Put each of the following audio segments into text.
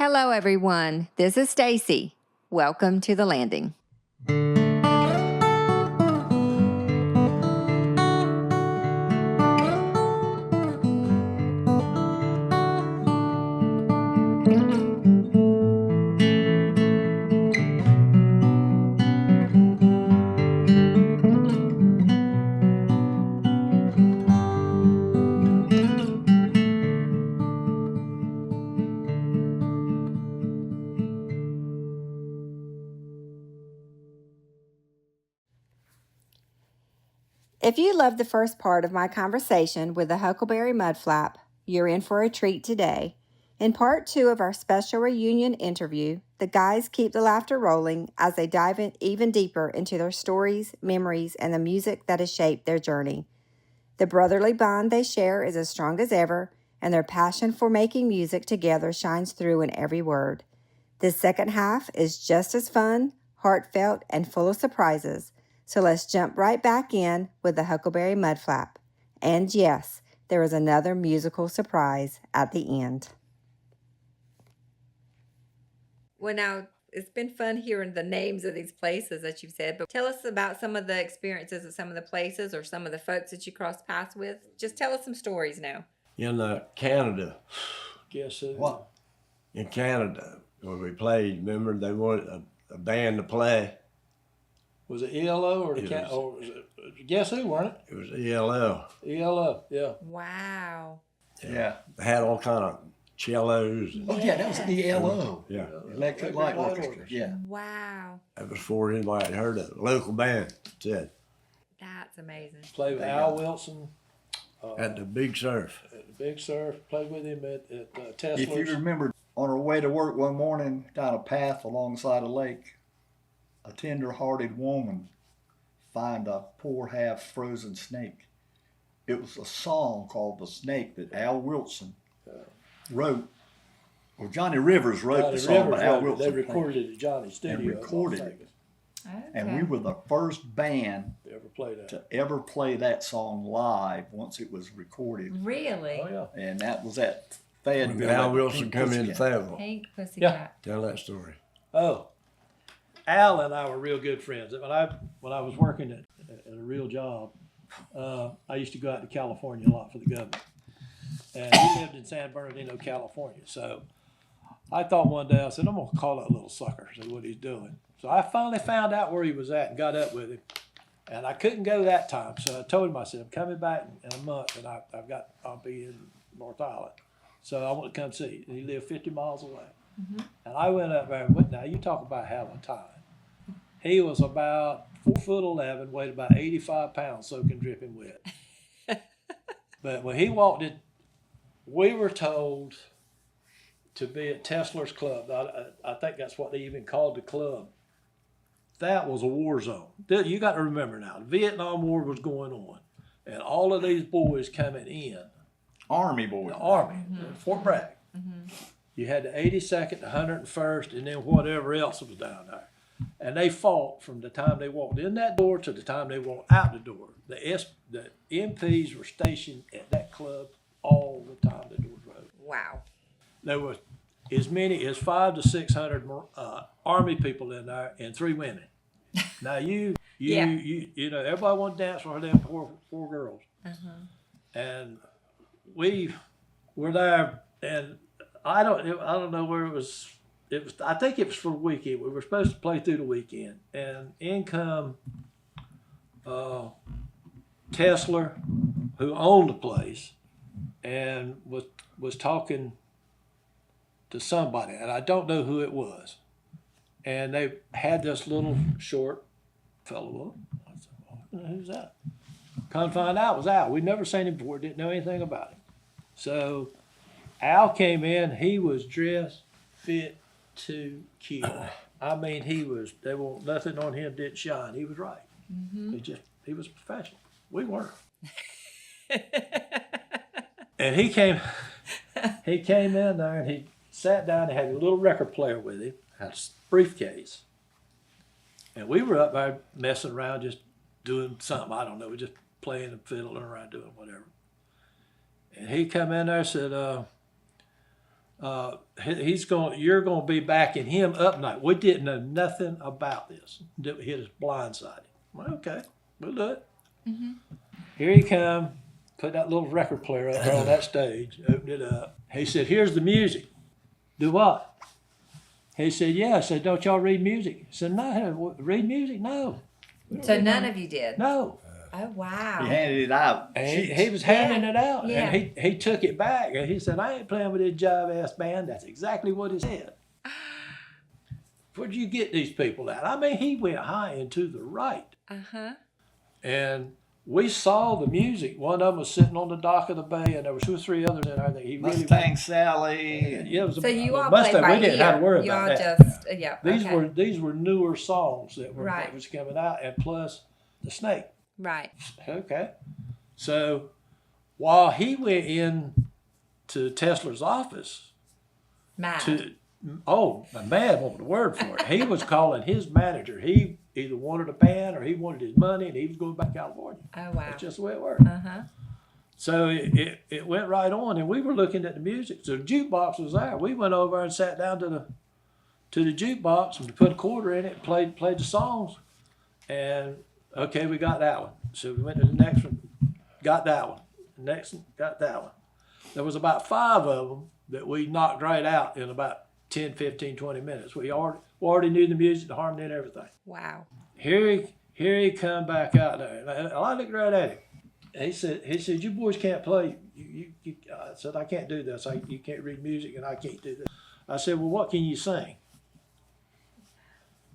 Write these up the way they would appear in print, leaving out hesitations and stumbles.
Hello, everyone. This is Stacy. Welcome to The Landing. If you loved the first part of my conversation with the Huckleberry Mudflap, you're in for a treat today. In part 2 of our special reunion interview, the guys keep the laughter rolling as they dive in even deeper into their stories, memories, and the music that has shaped their journey. The brotherly bond they share is as strong as ever, and their passion for making music together shines through in every word. This second half is just as fun, heartfelt, and full of surprises. So let's jump right back in with the Huckleberry Mudflap. And yes, there is another musical surprise at the end. Well, now, it's been fun hearing the names of these places that you've said, but tell us about some of the experiences of some of the places or some of the folks that you crossed paths with. Just tell us some stories now. In Canada. Guess who? What? In Canada, where we played, remember they wanted a band to play. Was it ELO or or was it Guess Who, wasn't it? It was ELO. ELO, yeah. Wow. Yeah. They had all kind of cellos. Oh yeah, that was ELO. Yeah. Electric Light Orchestra. Yeah. Wow. That was before anybody had heard of it. Local band, said. That's amazing. Played with Al Wilson. At the Big Surf. At the Big Surf. Played with him at Tesla's. If you remember, on our way to work one morning down a path alongside a lake, a tender-hearted woman found a poor half-frozen snake. It was a song called "The Snake" that Al Wilson wrote. Well, Johnny Rivers wrote the song, but Al Wilson they recorded it at Johnny's studio. and recorded it. Okay. And we were the first band They ever played that. to ever play that song live once it was recorded. Really? Oh, yeah. And that was at Fayetteville. When Al at the Wilson Pink come into Pussycat. Fayetteville. Pink Pussycat. Yeah. Tell that story. Oh, Al and I were real good friends. When I was working at a real job, I used to go out to California a lot for the government, and he lived in San Bernardino, California. So I thought one day, I said, I'm gonna call that little sucker, see what he's doing. So I finally found out where he was at and got up with him, and I couldn't go that time. So I told him, I said, I'm coming back in a month, and I'll be in North Island, so I want to come see you. And he lived 50 miles away. Mm-hmm. And I went up there, and now you talk about having time. He was about 4'11", weighed about 85 pounds, soaking dripping wet. But when he walked in, we were told to be at Tesla's club. I think that's what they even called the club. That was a war zone. You got to remember now, the Vietnam War was going on, and all of these boys coming in. Army boys. The Army, Fort Bragg. Mm-hmm. You had the 82nd, the 101st, and then whatever else was down there. And they fought from the time they walked in that door to the time they walked out the door. The MPs were stationed at that club all the time the doors were open. Wow. There was as many as 500 to 600 Army people in there and 3 women. Now you know, everybody wanted to dance for them poor girls. Uh-huh. And we were there, and I don't know where it was. I think it was for the weekend. We were supposed to play through the weekend, and in come Tesla, who owned the place, and was talking to somebody, and I don't know who it was. And they had this little short fellow. I said, well, who's that? Come to find out, it was Al. We'd never seen him before, didn't know anything about him. So Al came in, he was dressed fit to kill. I mean, there was nothing on him didn't shine. He was right. Mm-hmm. He was professional. We weren't. And he came in there, and he sat down and had a little record player with him, had a briefcase. And we were up there messing around, just doing something, I don't know, just playing and fiddling around, doing whatever. And he come in there and said, You're gonna be backing him up night. We didn't know nothing about this. It hit us blindsided. Well, okay, we'll do it. Here he come, put that little record player up there on that stage, opened it up. He said, "Here's the music." Do what? He said, "Yeah." I said, "Don't y'all read music?" He said, "No, read music? No, So none of you did? no." Oh, wow. He handed it out. And Sheets. he was handing it out, Yeah. and he took it back, and he said, "I ain't playing with this jive ass band." That's exactly what he said. Where'd you get these people at? I mean, he went high and to the right, Uh-huh. and we saw the music. One of them was sitting on the dock of the bay, and there was 2 or 3 others in there that he really. Mustang Sally. Yeah, it was So you all Mustang. played by We didn't have to worry you about all that. just, yeah, These were newer songs that Right. was coming out, and plus the snake. Right. Okay. So while he went in to Tesla's office Mad. a man wanted a word for it. He was calling his manager. He either wanted a band or he wanted his money, and he was going back to California. Oh, wow. That's just the way it worked. Uh-huh. So it went right on, and we were looking at the music. So the jukebox was there. We went over and sat down to the jukebox and put a quarter in it, played the songs, and okay, we got that one. So we went to the next one, got that one. The next one, got that one. There was about 5 of them that we knocked right out in about 10, 15, 20 minutes. We already knew the music, the harmony, and everything. Wow. Here he come back out there. And I looked right at him. He said, "You boys can't play." I said, "I can't do this. You can't read music, and I can't do this." I said, "Well, what can you sing?"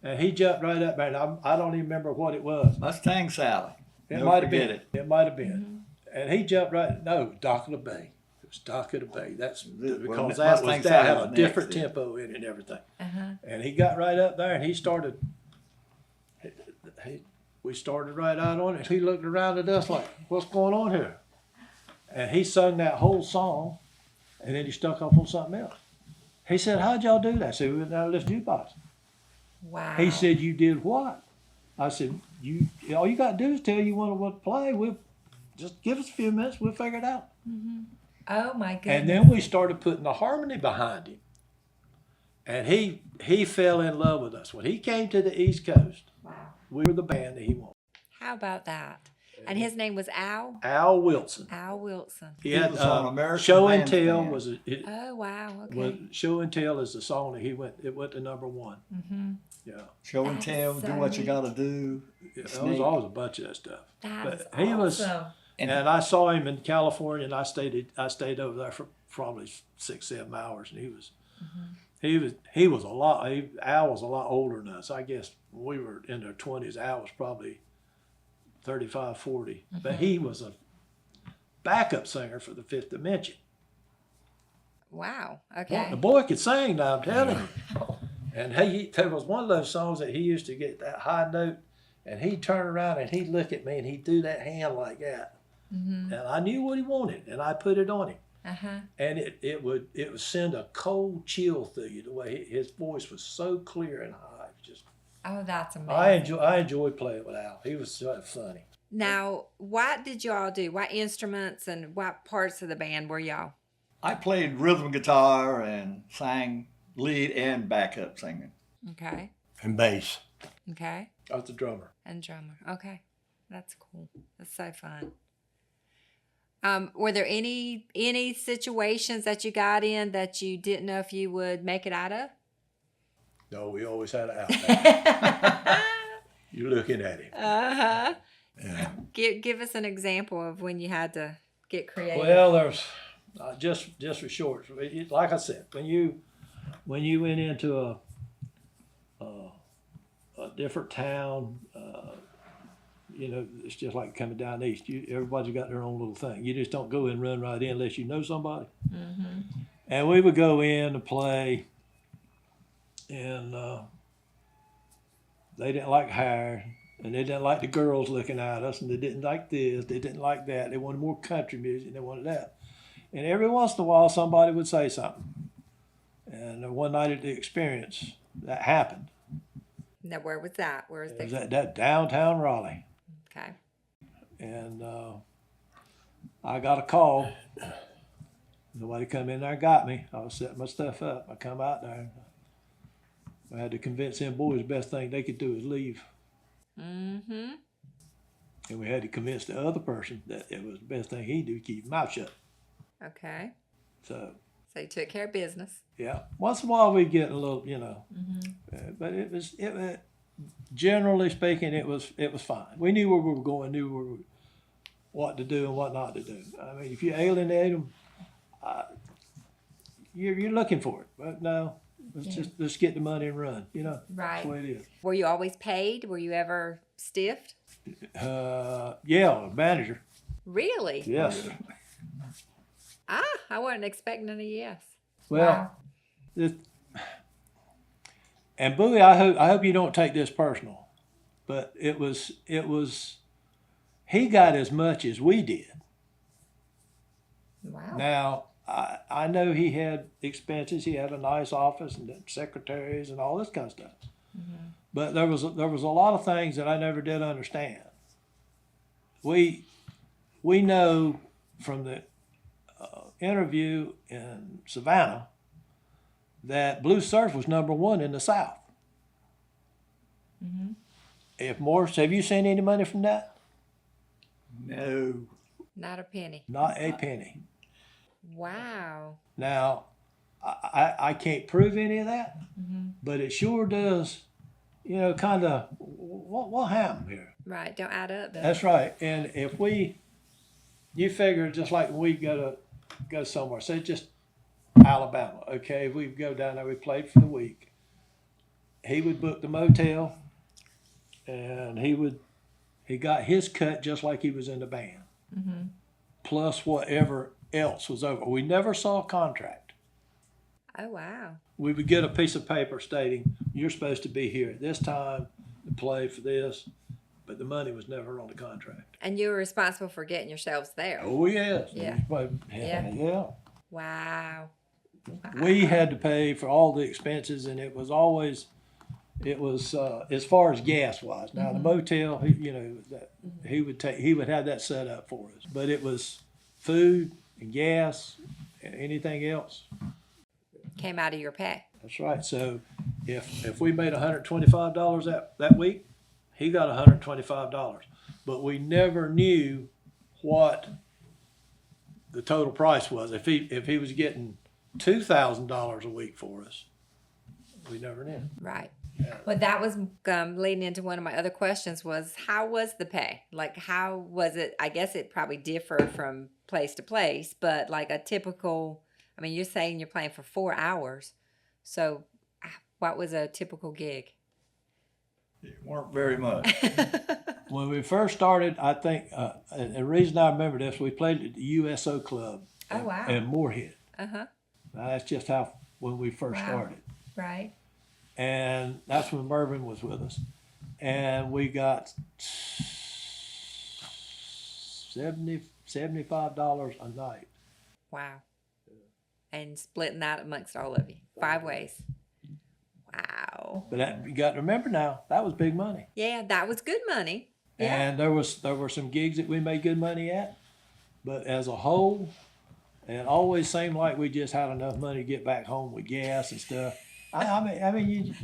And he jumped right up there, and I don't even remember what it was. Mustang Sally. It Never might have forget been. it. It might have been. And he jumped right. No, Dock of the Bay. It was Dock of the Bay. That's because Mustang that Sally had was a next, different yeah. tempo in it and everything. Uh-huh. And he got right up there, and he started. We started right out on it. He looked around at us like, "What's going on here?" And he sung that whole song, and then he stuck off on something else. He said, "How'd y'all do that?" I said, "We went down to this jukebox." Wow. He said, "You did what?" I said, all you got to do is tell you what to play. We'll just give us a few minutes. We'll figure it out." Oh, my goodness. And then we started putting the harmony behind him. And he fell in love with us. When he came to the East Coast, Wow. we were the band that he wanted. How about that? And his name was Al? Al Wilson. Al Wilson. He He had was on American Show and Tell Bandstand. was Oh, wow. Okay. Show and Tell is the song that it went to #1. Mm-hmm. Yeah. Show and That is tell, do so what you neat. got to do. There was Snake. always a bunch of that stuff. That is But he was, awesome. and I saw him in California, and I stayed over there for probably 6, 7 hours, and he was a lot. Al was a lot older than us. I guess when we were in our 20s. Al was probably 35, 40, but he was a backup singer for the Fifth Dimension. Wow. Okay. The boy could sing, now I'm telling you. And there was one of those songs that he used to get that high note, and he'd turn around and he'd look at me and he'd do that hand like that. Mm-hmm. And I knew what he wanted, and I put it on him. Uh-huh. And it would send a cold chill through you, the way his voice was so clear and high. Just Oh, that's amazing. I enjoy playing with Al. He was so funny. Now, what did y'all do? What instruments and what parts of the band were y'all? I played rhythm guitar and sang lead and backup singing. Okay. And bass. Okay. I was the drummer. And drummer. Okay. That's cool. That's so fun. Were there any situations that you got in that you didn't know if you would make it out of? No, we always had an out. You're looking at him. Uh-huh. Yeah. Give us an example of when you had to get creative. Well, there's just for short. Like I said, when you went into a different town, it's just like coming down east. Everybody's got their own little thing. You just don't go and run right in unless you know somebody. Mm-hmm. And we would go in to play, and they didn't like hair, and they didn't like the girls looking at us, and they didn't like this, they didn't like that. They wanted more country music, they wanted that. And every once in a while, somebody would say something. And one night at the Experience, that happened. Now, where was that? Where was It was the? at that downtown Raleigh. Okay. And I got a call Nobody come in there and got me. I was setting my stuff up. I come out there. I had to convince them boys the best thing they could do is leave. Mm-hmm. And we had to convince the other person that it was the best thing he'd do to keep his mouth shut. Okay. So you took care of business. yeah, once in a while we'd get a little, but it was generally speaking, it was fine. We knew where we were going, what to do and what not to do. I mean, if you alienate them, you're looking for it. But no, let's get the money and run. Right. That's the way it is. Were you always paid? Were you ever stiffed? Yeah, manager. Really? Yes. I wasn't expecting a yes. Well, and Bowie, I hope you don't take this personal, but it was he got as much as we did. Wow. Now I know he had expenses. He had a nice office and secretaries and all this kind of stuff. Mm-hmm. But there was a lot of things that I never did understand. We know from the interview in Savannah that Blue Surf was #1 in the South. Mm-hmm. If Morris, have you seen any money from that? No. Not a penny. Not a penny. Wow. Now, I can't prove any of that, Mm-hmm. but it sure does, kind of, what happened here? Right. Don't add up. That's right. And if you figure just like we go somewhere, say just Alabama, okay, we go down there, we played for the week. He would book the motel, and he got his cut just like he was in the band, Mm-hmm. plus whatever else was over. We never saw a contract. Oh, wow. We would get a piece of paper stating you're supposed to be here at this time to play for this, but the money was never on the contract. And you were responsible for getting yourselves there. Oh yes. Yeah. Yeah. Wow. We had to pay for all the expenses, and it was as far as gas was. Now the motel, he would have that set up for us, but it was food and gas and anything else. Came out of your pay. That's right. So if we made $125 that week, he got $125, but we never knew what the total price was. If he was getting $2,000 a week for us, we never knew. Right. Well, that was leading into one of my other questions was, how was the pay? Like, how was it? I guess it probably differed from place to place, but like a typical, I mean, you're saying you're playing for 4 hours. So what was a typical gig? It weren't very much. When we first started, I think, and the reason I remember this, we played at the USO Club Oh, wow. in Moorhead. Uh-huh. Now, that's just when we first Wow. started. Right. And that's when Mervyn was with us. And we got $75 a night. Wow. And splitting that amongst all of you. 5 ways. Wow. But you got to remember now, that was big money. Yeah, that was good money. Yeah. And there were some gigs that we made good money at. But as a whole, it always seemed like we just had enough money to get back home with gas and stuff. I mean,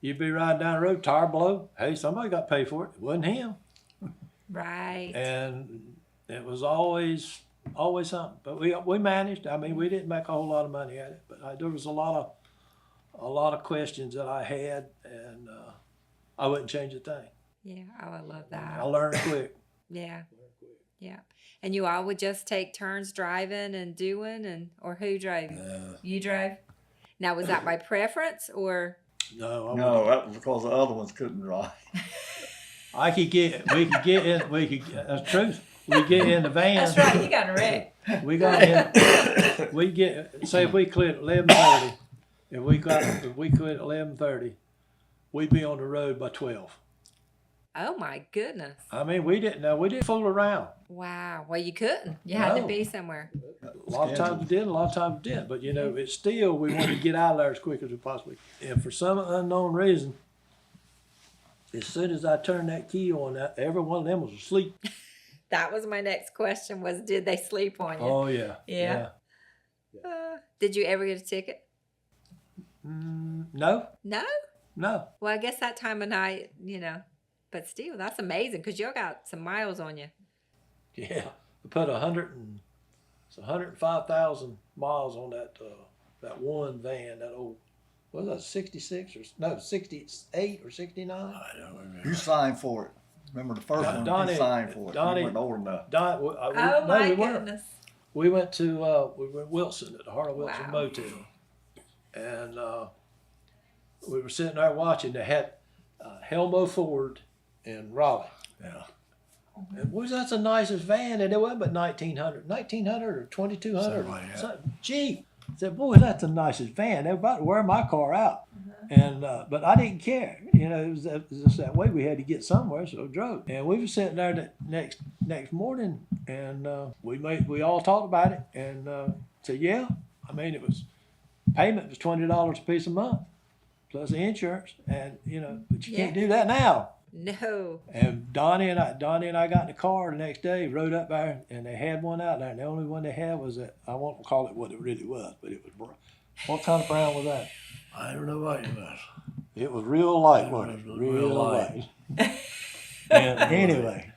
you'd be riding down the road, tire blow. Hey, somebody got paid for it. It wasn't him. Right. And it was always something. But we managed. I mean, we didn't make a whole lot of money at it, but there was a lot of questions that I had, and I wouldn't change a thing. Yeah. Oh, I love that. I learned quick. Yeah. Yeah. And you all would just take turns driving and doing, or who drove? You drove? Now, was that by preference or? No, No, that was because the other ones couldn't drive. that's truth. We get in the van. That's right. You got a wreck. Say if we quit at 11:30, if we quit at 11:30, we'd be on the road by 12. Oh my goodness. I mean, we didn't fool around. Wow. Well, you couldn't. You had to No. be somewhere. A lot of times we did, a lot of times we didn't. But it's still, we wanted to get out of there as quick as we possibly could. And for some unknown reason, as soon as I turned that key on, every one of them was asleep. That was my next question was, did they sleep on you? Oh yeah. Yeah. Did you ever get a ticket? No. No? No. Well, I guess that time of night, but still, that's amazing because y'all got some miles on you. Yeah. We put 105,000 miles on that one van, that old, what was that, 66 or no, 68 or 69? I don't remember. You signed for it. Remember the first one? Donnie- You signed for it. Donnie- You weren't old enough. Oh, my we weren't. goodness. We went to Wilson at the Harlow Wilson Wow. Motel, and we were sitting there watching. They had Helmo Ford in Raleigh. Yeah. And that's the nicest van, and it wasn't but 1900 or 2200. Something like that. Something Jeep. I said, boy, that's the nicest van. They were about to wear my car out, and but I didn't care. It was just that way. We had to get somewhere, so I drove. And we were sitting there the next morning, and we all talked about it, and said, yeah. I mean, payment was $20 a piece a month, plus the insurance, and but you can't do that now. No. And Donnie and I got in the car the next day, rode up there, and they had one out there. And the only one they had was that, I won't call it what it really was, but it was brown. What kind of brown was that? I don't know what it was. It was real light, wasn't it? was Real real light. And anyway,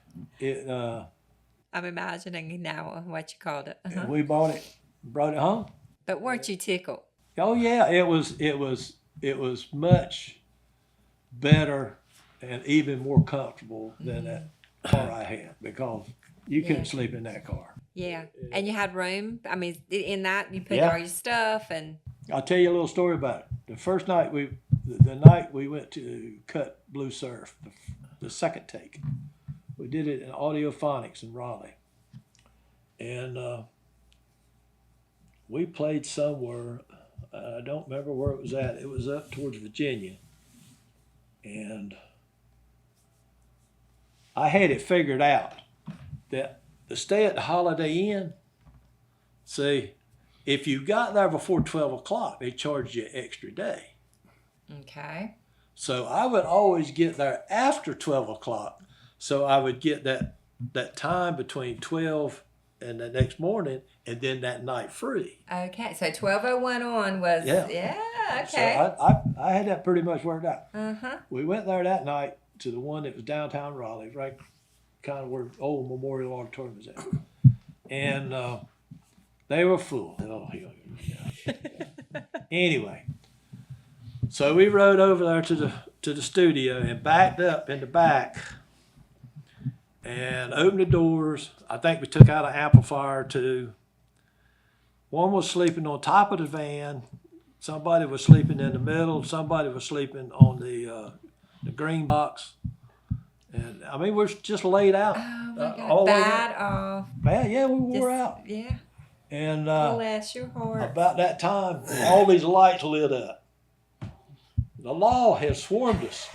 I'm imagining now what you called it. Uh-huh. we brought it home. But weren't you tickled? Oh yeah, it was much better and even more comfortable than that car I had, because you couldn't sleep in that car. Yeah. And you had room? I mean, in that, you put Yeah. all your stuff and... I'll tell you a little story about it. The first night the night we went to cut Blue Surf, the second take, we did it in Audiophonics in Raleigh, and we played somewhere. I don't remember where it was at. It was up towards Virginia, and I had it figured out that to stay at the Holiday Inn, see, if you got there before 12 o'clock, they charged you an extra day. Okay. So I would always get there after 12 o'clock. So I would get that time between 12 and the next morning, and then that night free. Okay. So 12:01 on was... Yeah. Okay. So I had that pretty much worked out. Uh-huh. We went there that night to the one that was downtown Raleigh, right kind of where old Memorial Auditorium was at. And they were full. Oh, yeah. Anyway, so we rode over there to the studio and backed up in the back and opened the doors. I think we took out an amplifier or two. One was sleeping on top of the van. Somebody was sleeping in the middle. Somebody was sleeping on the green box. And I mean, we're just laid out. Oh, my God. all Bad off. Man, yeah, we wore Just- out. Yeah. And Bless your heart. about that time, all these lights lit up. The law has swarmed us,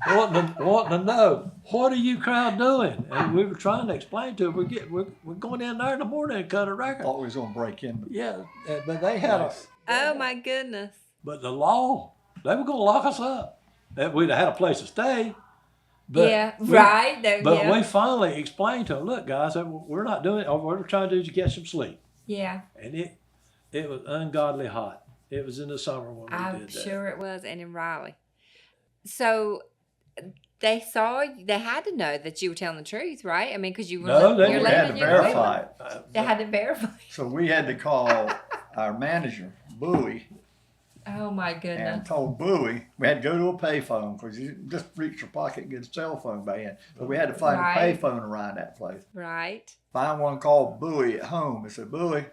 wanting to know, what are you crowd doing? And we were trying to explain to them, we're going in there in the morning and cut a record. Thought we was gonna break in. Yeah, but they had Oh, my goodness. but the law, they were going to lock us up. We'd have had a place to stay. But yeah. Right. There, But yeah. we finally explained to them, look, guys, we're not doing it. All we're trying to do is get some sleep. Yeah. And it was ungodly hot. It was in the summer when we I'm did that. sure it was, and in Raleigh. So they had to know that you were telling the truth, right? I mean, because you were No, they you're didn't. We had living to in your verify it. They had to verify. So we had to call our manager, Bowie, Oh my and goodness. told Bowie we had to go to a payphone because you just reach your pocket and get a cell phone back in. But we had to find Right. a payphone around that place. Right. Find one called Bowie at home. I said, Bowie,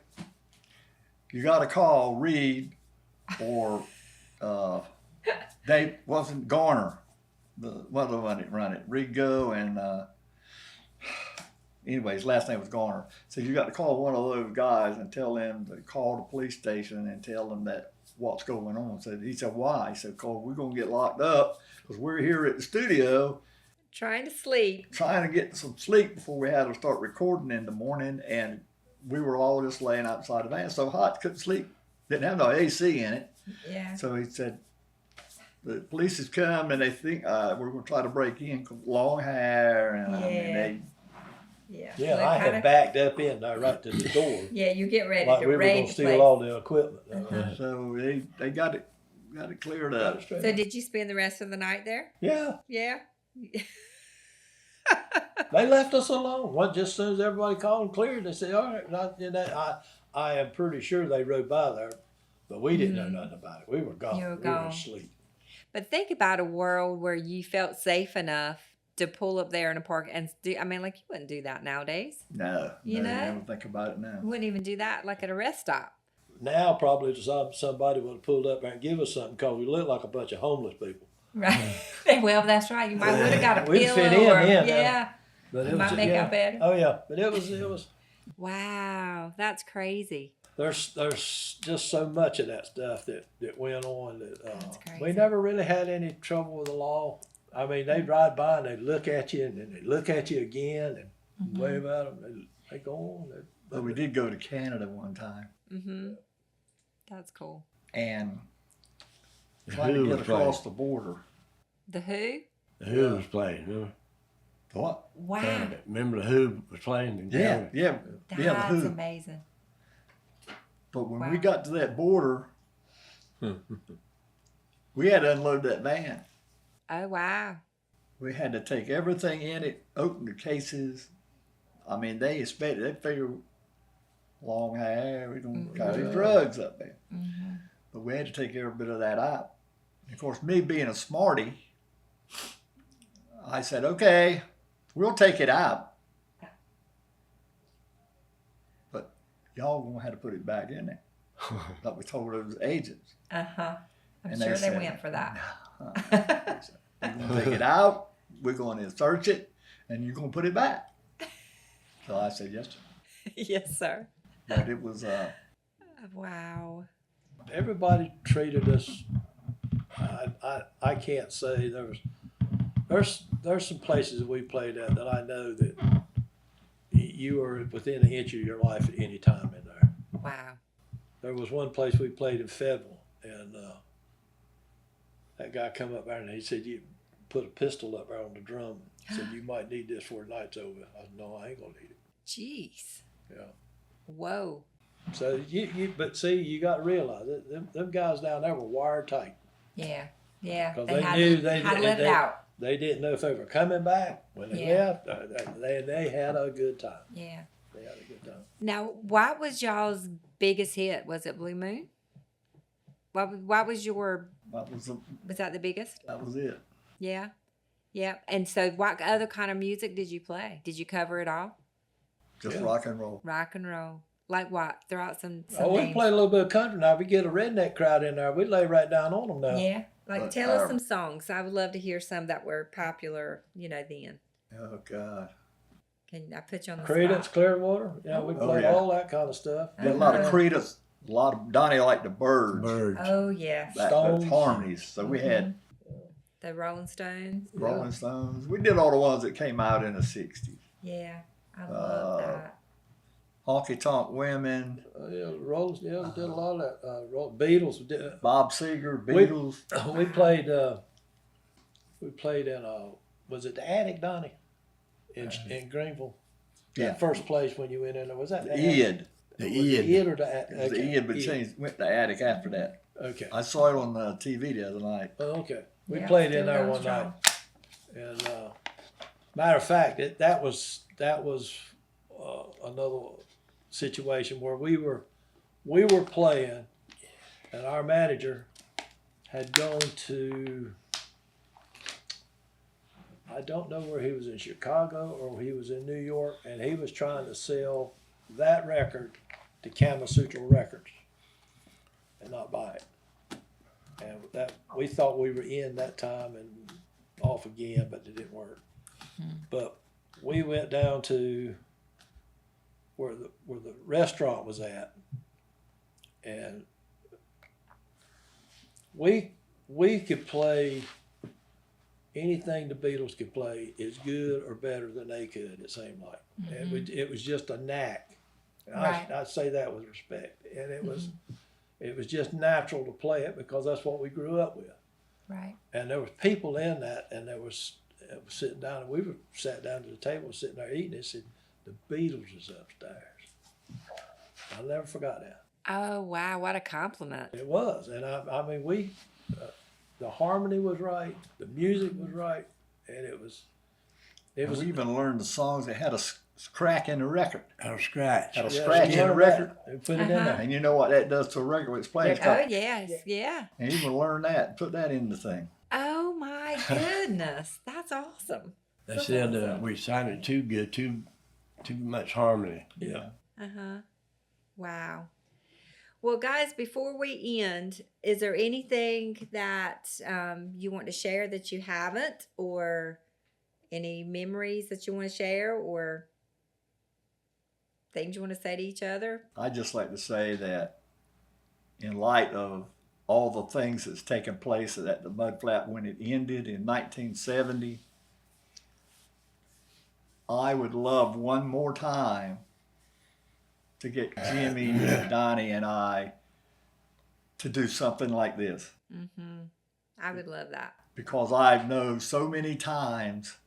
you got to call Reed or they wasn't Garner, the one that run it, Rigo and anyway, his last name was Garner. So you got to call one of those guys and tell them to call the police station and tell them that what's going on. So he said, why? He said, cause we're gonna get locked up because we're here at the studio Trying to sleep. trying to get some sleep before we had to start recording in the morning, and we were all just laying outside the van, so hot couldn't sleep. Didn't have no AC in it. Yeah. So he said, the police has come and they think we're going to try to break in. 'Cause long hair and I mean, Yeah. Yeah. Yeah, Look, I kinda- had backed up in there right to the door. Yeah, you get ready Like to we were raid gonna the steal place. all the equipment. So they got it cleared Got up. it straight So out. did you spend the rest of the night there? Yeah, Yeah. they left us alone. Well, just as soon as everybody called and cleared, they said, "All right." Not, and I am pretty sure they rode by there, but we didn't know nothing about it. We were gone. You were We gone. were asleep. But think about a world where you felt safe enough to pull up there in a park and do. I mean, like you wouldn't do that nowadays. No, You know? never think about it now. You wouldn't even do that like at a rest stop. Now probably somebody would have pulled up there and give us something because we looked like a bunch of homeless people. Right. Well, that's right. You might would have got a We'd pillow fit in or then, yeah. But It might make out better. Oh yeah, but it was. Wow, that's crazy. There's just so much of that stuff that went on that That's crazy. we never really had any trouble with the law. I mean, they'd ride by and they'd look at you and then they'd look at you again and wave at them. They go on. But we did go to Canada one time Mm-hmm. That's cool. and The trying to Who get was playing. across the border. The Who? The Who was playing. Remember? What? Wow, Canada. Remember the Who was playing in Yeah, Canada? yeah, that's yeah. The Who. amazing. But when Wow. we got to that border, we had to unload that van. Oh wow. We had to take everything in it, open the cases. I mean, they expected, they figured long hair, we don't got any drugs up there. Mm-hmm. But we had to take every bit of that out. And of course, me being a smarty, I said, okay, we'll take it out. But y'all gonna have to put it back in there. Like we told those agents. Uh-huh. I'm And they sure they said, went for that. We're gonna take it out, we're gonna search it, and you're gonna put it back. So I said, yes, sir. Yes, sir. But it was, Wow. Everybody treated us. I can't say there's some places that we played at that I know that you were within an inch of your life at any time in there. Wow. There was one place we played in Fayetteville, and that guy come up there and he said, "You put a pistol up there on the drum." He said, "You might need this before the night's over." I said, "No, I ain't gonna need it." Jeez. Yeah. Whoa. So but see, you got to realize that them guys down there were wired tight. Yeah. Yeah. 'Cause They they had knew to, they- had to let it they- out. They didn't know if they were coming back when they Yeah. left. They had a good time. Yeah. They had a good time. Now, what was y'all's biggest hit? Was it Blue Moon? What was your? Was that the biggest? that was it. Yeah. Yeah. And so, what other kind of music did you play? Did you cover it all? Just Yeah. rock and roll. Rock and roll. Like what? Throw out some Oh, we names. play a little bit of country now. We get a redneck crowd in there. We lay right down on them now. Yeah. Like But, tell us some songs. I would love to hear some that were popular. Then. Oh God. Can I put you on the Credence, spot? Clearwater. Yeah, we Oh, played yeah. all that kind of stuff. Got a lot of Uh-huh. Creedence, a lot of Donnie liked the Birds. Birds. Oh yes. That Stones. harmonies. So we had The Rolling Stones. Rolling Stones. We did all the ones that came out in the '60s. Yeah. I love that. Honky Tonk Women, Yeah, Rolls. Yeah, we did a lot of that. Beatles. We did, Bob Seger, We- Beatles. we played. We played in was it the Attic, Donnie, in Greenville? Yeah. That first place when you went in there, was that The Attic? Eid. The Was it Eid. or the Attic? It was the Eid, but changed, went to Attic after that. Okay. I saw it on the TV the other night. Oh, okay. We Yeah, played still in there going one strong. night, and matter of fact, that was another situation where we were playing, and our manager had gone to, I don't know where he was, in Chicago or he was in New York, and he was trying to sell that record to Kama Sutra Records and not buy it. And that we thought we were in that time and off again, but it didn't work. But we went down to where the restaurant was at, and we could play anything the Beatles could play as good or better than they could. It seemed like, and it was just a knack. And Right. I say that with respect, and it was just natural to play it because that's what we grew up with. Right. And there was people in that, and it was sitting down, and we were sat down to the table, sitting there eating. They said, The Beatles is upstairs. I'll never forgot that. Oh, wow. What a compliment. It was, and I mean, the harmony was right, the music was right, and it was. And we even learned the songs that had a crack in the record. Had a scratch. Had a scratch in the learned record. that and put it in there. And you know what that does to a record when it's playing? It's Oh, got- yes. Yeah. And you can learn that, put that in the thing. Oh, my goodness. That's awesome. They said we sounded too good, too much harmony. Yeah. Uh-huh. Wow. Well, guys, before we end, is there anything that you want to share that you haven't, or any memories that you want to share, or things you want to say to each other? I'd just like to say that in light of all the things that's taken place at the Mudflap when it ended in 1970, I would love one more time to get Jimmy, Donnie, and I to do something like this. Mm-hmm. I would love that. Because I know so many times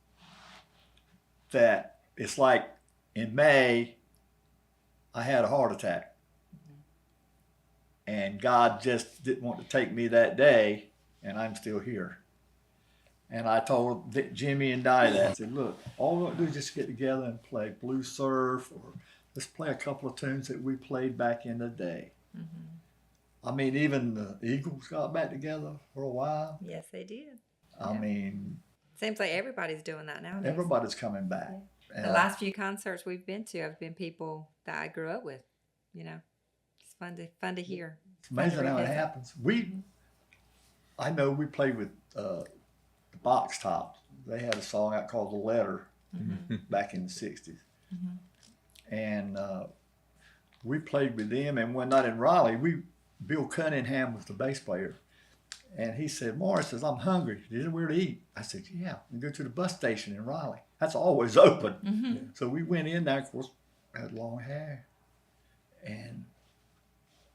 that it's like in May, I had a heart attack. And God just didn't want to take me that day, and I'm still here. And I told Jimmy and Donnie that. I said, look, all we want to do is just get together and play Blue Surf, or let's play a couple of tunes that we played back in the day. Mm-hmm. I mean, even the Eagles got back together for a while. Yes, they did. I mean, Seems like everybody's doing that nowadays. everybody's coming back. The last few concerts we've been to have been people that I grew up with. You know, it's fun to hear. It's amazing how it revisit. happens. I know we played with the Box Tops. They had a song out called "The Letter" back in the '60s, and we played with them. And one night in Raleigh, Bill Cunningham was the bass player, and he said, "Morris says I'm hungry. Is there anywhere to eat?" I said, "Yeah, we go to the bus station in Raleigh. That's always open." Mm-hmm. So we went in there. Of course, I had long hair, and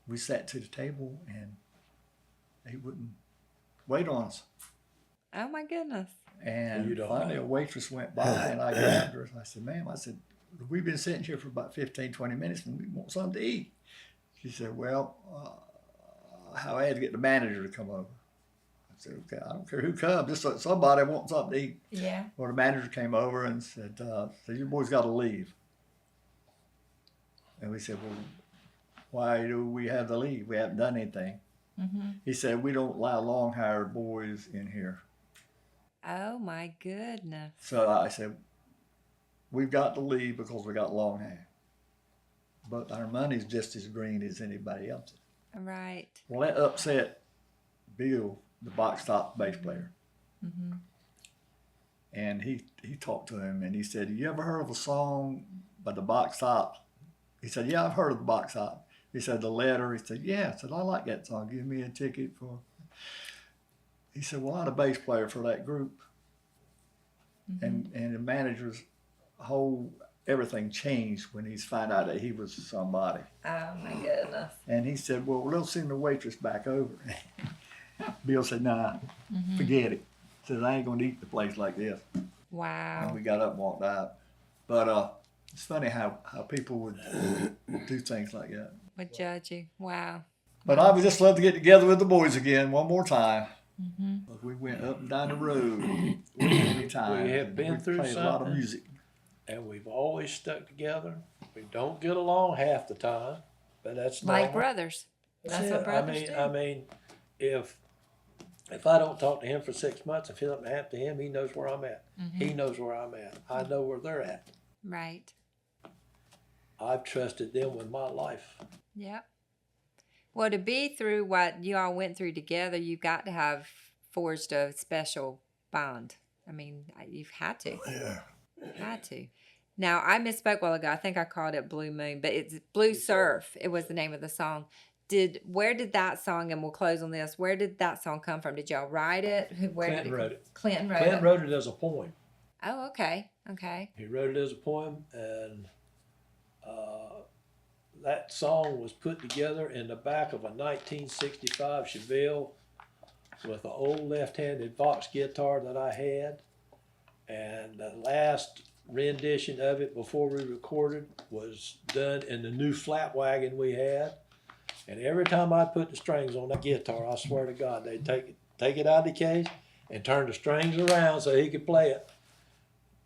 we sat to the table, and they wouldn't wait on us. Oh my goodness. And You don't finally know. a waitress went by, and I grabbed her. I said, "Ma'am," I said, "we've been sitting here for about 15, 20 minutes, and we want something to eat." She said, "Well, I had to get the manager to come over." I said, "Okay, I don't care who comes, just let somebody want something to eat." Yeah. Well, the manager came over and said, "You boys got to leave." And we said, "Well, why do we have to leave? We haven't done anything." Mm-hmm. He said, "We don't allow long-haired boys in here." Oh my goodness. So I said, "We've got to leave because we got long hair. But our money's just as green as anybody else's." Right. Well, that upset Bill, the Box Top bass player. Mm-hmm. And he talked to him, and he said, "You ever heard of a song by the Box Tops?" He said, "Yeah, I've heard of the Box Tops." He said, "The Letter." He said, "Yeah." I said, "I like that song. Give me a ticket for..." He said, "Well, I'm the bass player for that group." Mm-hmm. And the manager's whole everything changed when he found out that he was somebody. Oh my goodness. And he said, "Well, let's send the waitress back over." Bill said, "Nah, forget it." He said, "I ain't gonna eat the place like this." And Wow. we got up and walked out. But it's funny how people would do things like that. Would judge you. Wow. But I would just love to get together with the boys again one more time. Mm-hmm. We went up and down the road many times. We have been through played a lot of something. music. And we've always stuck together. We don't get along half the time, but that's Like normal. brothers. That's it. what brothers do. I mean, if I don't talk to him for 6 months, if something happened to him, he knows where I'm at. Mm-hmm. He knows where I'm at. I know where they're at. Right. I've trusted them with my life. Yep. Well, to be through what you all went through together, you've got to have forged a special bond. I mean, you've had to. Yeah. Had to. Now, I misspoke a while ago. I think I called it Blue Moon, but it's Blue Surf. It was the name of the song. Where did that song, and we'll close on this, where did that song come from? Did y'all write it? Clinton wrote it. Clinton wrote Clinton it. wrote it as a poem. Oh, okay. Okay. He wrote it as a poem, and that song was put together in the back of a 1965 Chevelle with an old left-handed Vox guitar that I had. And the last rendition of it before we recorded was done in the new flat wagon we had. And every time I put the strings on that guitar, I swear to God, they'd take it out of the case and turn the strings around so he could play it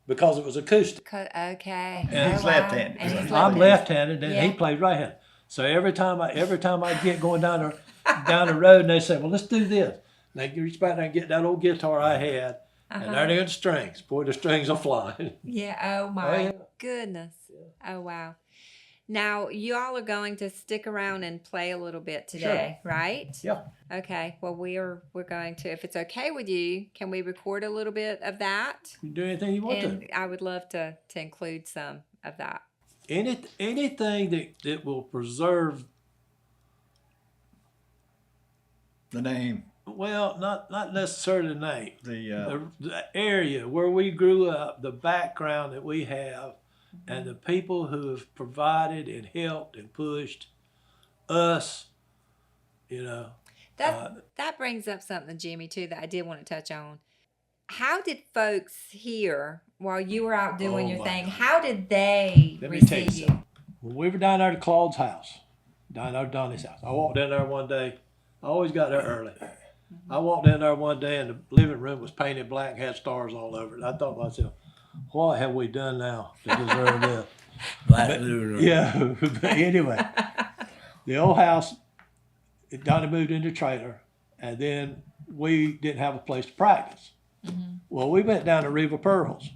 because it was acoustic. Okay. And he's Oh, wow. left-handed. And he's I'm left-handed. left-handed, and Yeah. he plays right-handed. So every time I get going down the road, and they say, "Well, let's do this," and they reach back there and get that old guitar I had, and there they are the strings. Boy, the strings are flying. Yeah. Oh my yeah. goodness. Oh wow. Now you all are going to stick around and play a little bit today, right? Yeah. Okay. Well, we're going to, if it's okay with you, can we record a little bit of that? You do anything you want And to. I would love to include some of that. Anything that will preserve. The name, Well, not necessarily the name. the The area where we grew up, the background that we have, and the people who have provided and helped and pushed us, you know. That brings up something, Jimmy, too, that I did want to touch on. How did folks here while you were out doing Oh, your my thing? God. How did they Let me tell you receive you? something. When we were down there at Claude's house, down there at Donnie's house, I walked in there one day. I always got there early. I walked in there one day and the living room was painted black, had stars all over it. I thought to myself, what have we done now to deserve this? Black living room. Yeah, but anyway, the old house, Donnie moved into a trailer, and then we didn't have a place to practice. Well, we went down to Riva Pearls.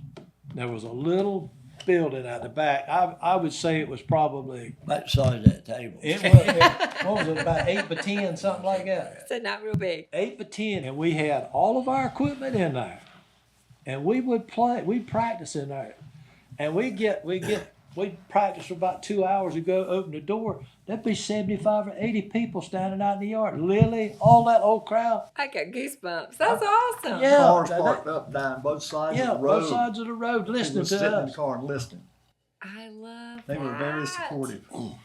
There was a little building at the back. I would say it was probably, About the size of that table. what was it, about 8 by 10, something like that. So not real big. 8 by 10, and we had all of our equipment in there. And we would practice in there. And we'd practice for about 2 hours to go open the door. There'd be 75 or 80 people standing out in the yard. Lily, all that old crowd. I got goosebumps. That's awesome. Yeah. cars that- parked up down both sides Yeah, of the road. both sides of the road People listening was to sitting in the us. car and listening. I love They that. were very supportive. Oh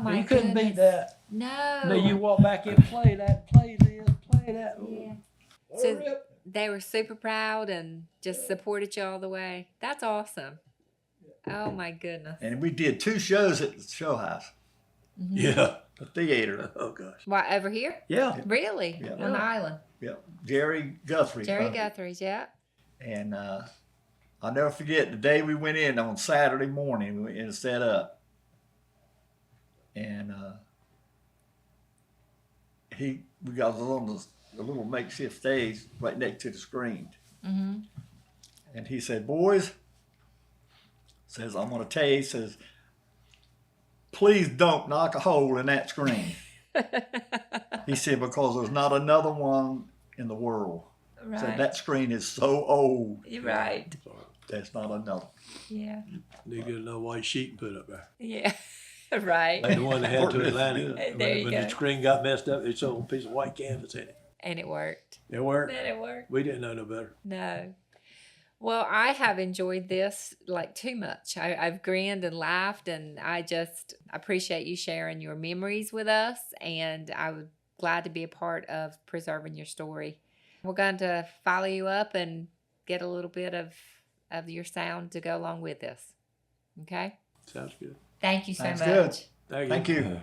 my You couldn't goodness. beat that. No. No, you walk back in, play that, play this, play that. Yeah. Hurry So up. they were super proud and just supported you all the way. That's awesome. Oh my goodness. And we did 2 shows at the show house, Yeah. the theater. Oh, gosh. Why, over here? Yeah. Really? Yeah. On the island? Yeah, Jerry Guthrie. Jerry Guthrie's, yeah. And I'll never forget the day we went in on Saturday morning. We went in and set up, and we got on the little makeshift stage right next to the screen. Mm-hmm. And he said, "Boys," says, "I'm going to tell you," says, "please don't knock a hole in that screen." He said, "because there's not another one in the world." Right. Said that screen is so old. You're right. There's not another. Yeah. They get another white sheet and put up there. Yeah. Right. Like the one they had to Atlantic. There you when go. the screen got messed up, it showed a piece of white canvas in it. And it worked. It worked. And it worked. We didn't know no better. No. Well, I have enjoyed this like too much. I've grinned and laughed, and I just appreciate you sharing your memories with us. And I was glad to be a part of preserving your story. We're going to follow you up and get a little bit of your sound to go along with this. Okay? Sounds good. Thank you so Sounds much. good. Thank you.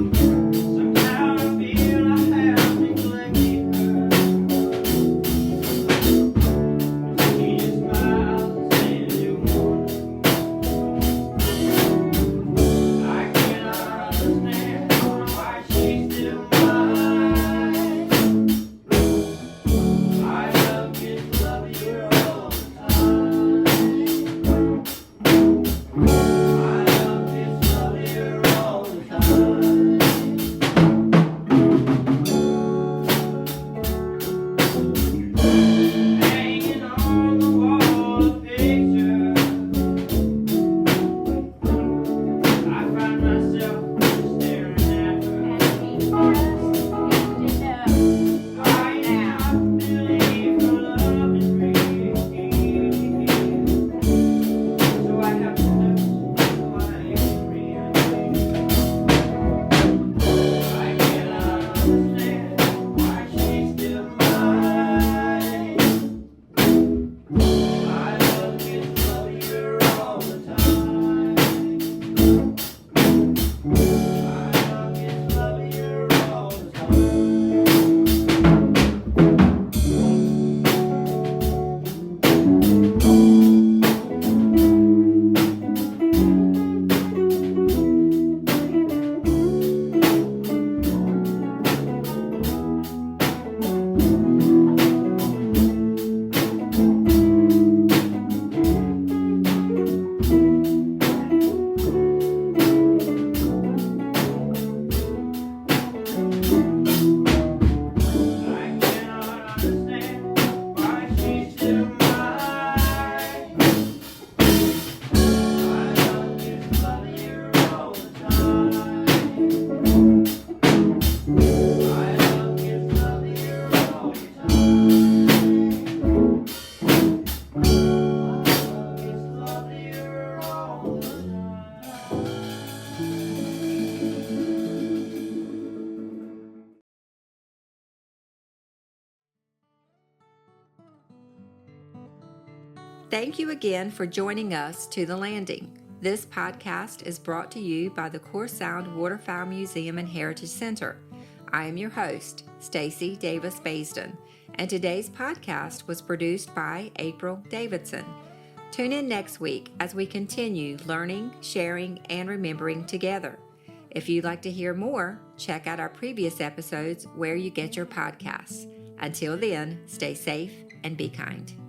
Sometimes I feel I have neglected her. Thank you again for joining us to The Landing. This podcast is brought to you by the Core Sound Waterfowl Museum and Heritage Center. I am your host, Stacy Davis Baisden, and today's podcast was produced by April Davidson. Tune in next week as we continue learning, sharing, and remembering together. If you'd like to hear more, check out our previous episodes where you get your podcasts. Until then, stay safe and be kind.